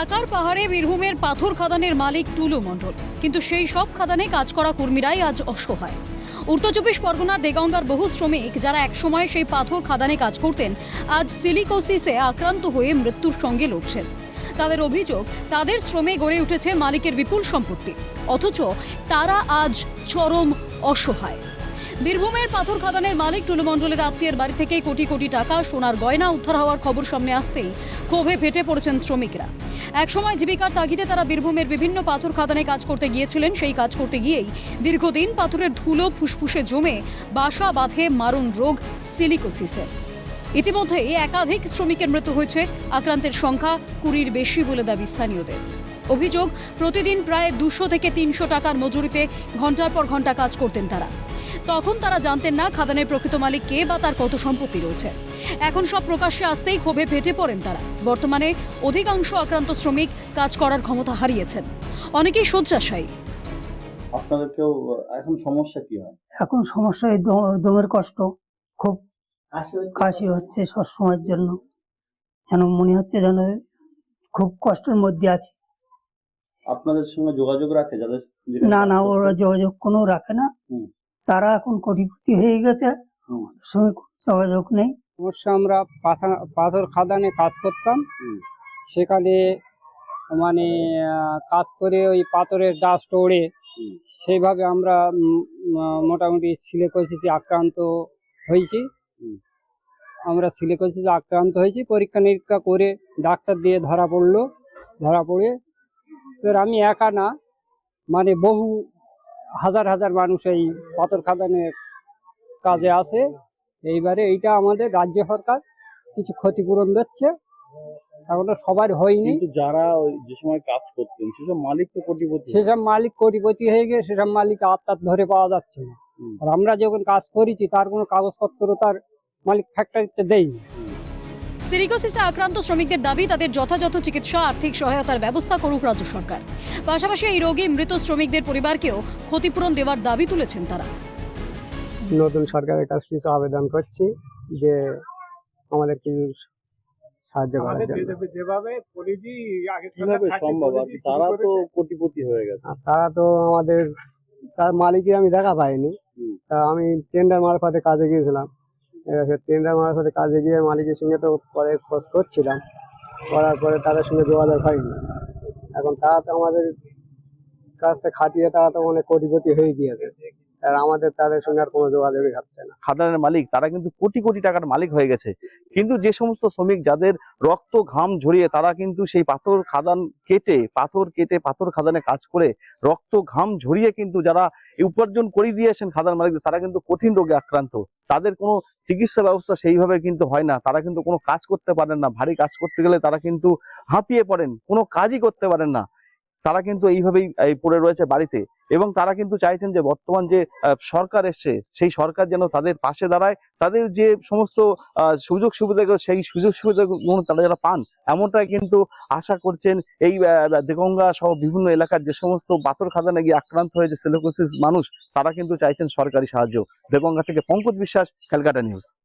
টাকার পাহাড়ে বীরভূমের পাথর খাদানের মালিক টুলু মণ্ডল, কিন্তু সেই সব খাদানে কাজ করা কর্মীরাই আজ অসহায়। উত্তর চব্বিশ পরগনার দেগঙ্গার বহু শ্রমিক যারা একসময় সেই পাথর খাদানে কাজ করতেন, আজ সিলিকোসিসে আক্রান্ত হয়ে মৃত্যুর সঙ্গে লড়ছেন। তাদের অভিযোগ, তাদের শ্রমে গড়ে উঠেছে মালিকের বিপুল সম্পত্তি, অথচ তারা আজ চরম অসহায়। বীরভূমের পাথর খাদানের মালিক টুলু মণ্ডলের আত্মীয়ের বাড়ি থেকে কোটি কোটি টাকা সোনার গয়না উদ্ধার হওয়ার খবর সামনে আসতেই ক্ষোভে ফেটে পড়েছেন শ্রমিকরা। একসময় জীবিকার তাগিদে তারা বীরভূমের বিভিন্ন পাথর খাদানে কাজ করতে গিয়েছিলেন। সেই কাজ করতে গিয়েই দীর্ঘদিন পাথরের ধুলো ফুসফুসে জমে বাসা বাঁধে মারণ রোগ সিলিকোসিসের। ইতিমধ্যেই একাধিক শ্রমিকের মৃত্যু হয়েছে। আক্রান্তের সংখ্যা 20-র বেশি বলে দাবি স্থানীয়দের। অভিযোগ, প্রতিদিন প্রায় 200 থেকে 300 টাকার মজুরিতে ঘন্টার পর ঘন্টা কাজ করতেন তারা। তখন তারা জানতেন না খাদানের প্রকৃত মালিক কে বা তার কত সম্পত্তি রয়েছে। এখন সব প্রকাশ্যে আসতেই ক্ষোভে ফেটে পড়েন তারা। বর্তমানে অধিকাংশ আক্রান্ত শ্রমিক কাজ করার ক্ষমতা হারিয়েছেন, অনেকেই শয্যাশায়ী। আপনাদেরকেও এখন সমস্যা কি হয়? এখন সমস্যা এই দমের কষ্ট, খুব কাশি হচ্ছে সব সময়ের জন্য, যেন মনে হচ্ছে যেন খুব কষ্টের মধ্যে আছে। আপনাদের সঙ্গে যোগাযোগ রাখে যাদের? না না, ওরা যোগাযোগ কোনো রাখে না। তারা এখন কোটিপতি হয়ে গেছে, ওদের সঙ্গে কোনো যোগাযোগ নেই। অবশ্য আমরা পাথর খাদানে কাজ করতাম, সেখানে মানে কাজ করে ওই পাথরের ডাস্ট ওড়ে সেইভাবে আমরা মোটামুটি সিলিকোসিসে আক্রান্ত হয়েছি। পরীক্ষা নিরীক্ষা করে ডাক্তার দিয়ে ধরা পড়ে এবার আমি একা না, মানে বহু হাজার হাজার মানুষ এই পাথর খাদানের কাজে আছে। এইবারে এইটা আমাদের রাজ্য সরকার কিছু ক্ষতিপূরণ দিচ্ছে, এখনো সবার হয়নি। যারা যে সময় কাজ করতেন সেসব মালিক তো কোটিপতি, সেসব মালিক কোটিপতি হয়ে গিয়ে সেসব মালিক আত্মার ধরে পাওয়া যাচ্ছে না। আর আমরা যখন কাজ করেছি তার কোনো কাগজপত্র তার মালিক ফ্যাক্টরিতে দেয়নি। সিলিকোসিসে আক্রান্ত শ্রমিকদের দাবি, তাদের যথাযথ চিকিৎসা আর্থিক সহায়তার ব্যবস্থা করুক রাজ্য সরকার। পাশাপাশি এই রোগী মৃত শ্রমিকদের পরিবারকেও ক্ষতিপূরণ দেওয়ার দাবি তুলেছেন তারা। নতুন সরকারের কাছে কিছু আবেদন করছি যে আমাদের কিছু সাহায্য করার জন্য। কিভাবে সম্ভব? তারা তো কোটিপতি হয়ে গেছে। তারা তো আমাদের, তার মালিকের আমি দেখা পাইনি। তা আমি টেন্ডার মারফতে কাজে গিয়েছিলাম, টেন্ডার মারফতে কাজে গিয়ে মালিকের সঙ্গে তো পরে খোঁজ করছিলাম, করার পরে তাদের সঙ্গে যোগাযোগ হয়নি। এখন তারা তো আমাদের কাছে খাটিয়ে তারা তো অনেক কোটিপতি হয়ে গিয়েছে, আর আমাদের তাদের সঙ্গে আর কোনো যোগাযোগই হচ্ছে না। খাদানের মালিক তারা কিন্তু কোটি কোটি টাকার মালিক হয়ে গেছে, কিন্তু যে সমস্ত শ্রমিক যাদের রক্ত ঘাম ঝরিয়ে তারা কিন্তু সেই পাথর খাদানে কাজ করে রক্ত ঘাম ঝরিয়ে কিন্তু যারা উপার্জন করে দিয়েছেন খাদান মালিকদের, তারা কিন্তু কঠিন রোগে আক্রান্ত। তাদের কোনো চিকিৎসা ব্যবস্থা সেইভাবে কিন্তু হয় না, তারা কিন্তু কোনো কাজ করতে পারেন না। ভারী কাজ করতে গেলে তারা কিন্তু হাঁপিয়ে পড়েন, কোনো কাজই করতে পারেন না। তারা কিন্তু এইভাবেই পড়ে রয়েছে বাড়িতে, এবং তারা কিন্তু চাইছেন যে বর্তমান যে সরকার এসছে সেই সরকার যেন তাদের পাশে দাঁড়ায়, তাদের যে সমস্ত সুযোগ সুবিধাগুলো সেই সুযোগ সুবিধাগুলো তারা যারা পান, এমনটাই কিন্তু আশা করছেন এই দেগঙ্গা সহ বিভিন্ন এলাকার যে সমস্ত পাথর খাদানে গিয়ে আক্রান্ত হয়েছে সিলিকোসিস মানুষ, তারা কিন্তু চাইছেন সরকারি সাহায্য। দেগঙ্গা থেকে পঙ্কজ বিশ্বাস, ক্যালকাটা নিউজ।